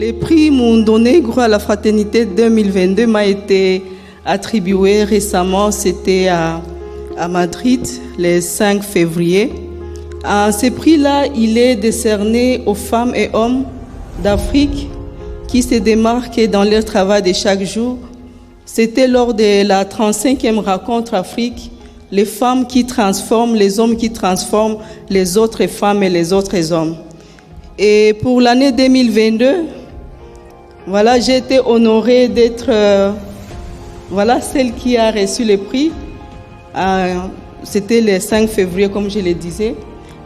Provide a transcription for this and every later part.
Le prix Mundo Negro à la Fraternité 2022 m'a été attribué récemment, c'était à Madrid, le 5 février. Ce prix-là, il est décerné aux femmes et hommes d'Afrique qui se démarquent dans leur travail de chaque jour. C'était lors de la 35e rencontre Afrique, les femmes qui transforment, les hommes qui transforment les autres femmes et les autres hommes. Et pour l'année 2022, voilà, j'ai été honorée d'être celle qui a reçu le prix. C'était le 5 février, comme je le disais.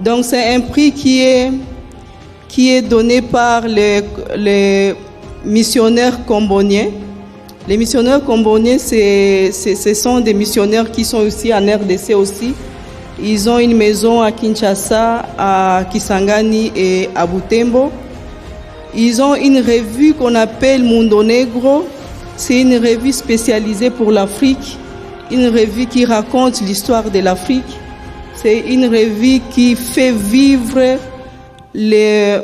Donc c'est un prix qui est donné par les missionnaires comboniens. Les missionnaires comboniens, ce sont des missionnaires qui sont aussi en RDC aussi. Ils ont une maison à Kinshasa, à Kisangani et à Butembo. Ils ont une revue qu'on appelle Mundo Negro. C'est une revue spécialisée pour l'Afrique, une revue qui raconte l'histoire de l'Afrique. C'est une revue qui fait vivre les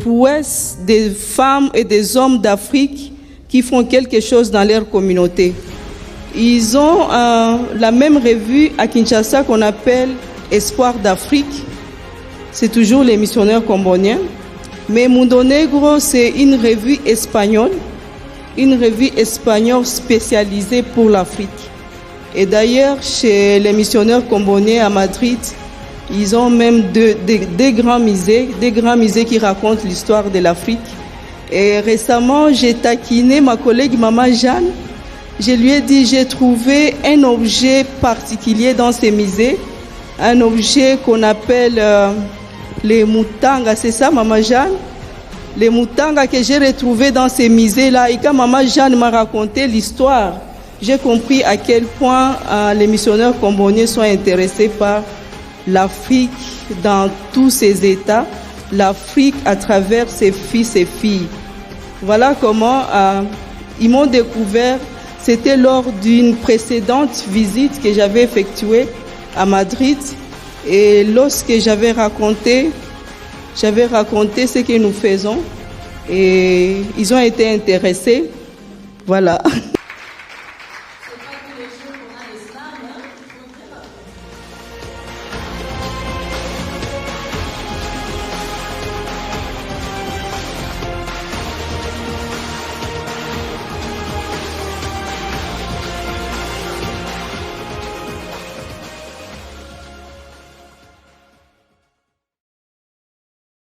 prouesses des femmes et des hommes d'Afrique qui font quelque chose dans leur communauté. Ils ont la même revue à Kinshasa qu'on appelle Espoir d'Afrique. C'est toujours les missionnaires comboniens. Mais Mundo Negro, c'est une revue espagnole spécialisée pour l'Afrique. Et d'ailleurs, chez les missionnaires comboniens à Madrid, ils ont même des grands musées qui racontent l'histoire de l'Afrique. Et récemment, j'ai taquiné ma collègue Maman Jeanne. Je lui ai dit, j'ai trouvé un objet particulier dans ces musées, un objet qu'on appelle les Mutanga, c'est ça Maman Jeanne? Les Mutanga que j'ai retrouvé dans ces musées-là, et quand Maman Jeanne m'a raconté l'histoire, j'ai compris à quel point les missionnaires comboniens sont intéressés par l'Afrique dans tous ses états, l'Afrique à travers ses fils et filles. Voilà comment ils m'ont découvert. C'était lors d'une précédente visite que j'avais effectuée à Madrid. Et lorsque j'avais raconté ce que nous faisons, et ils ont été intéressés. Voilà.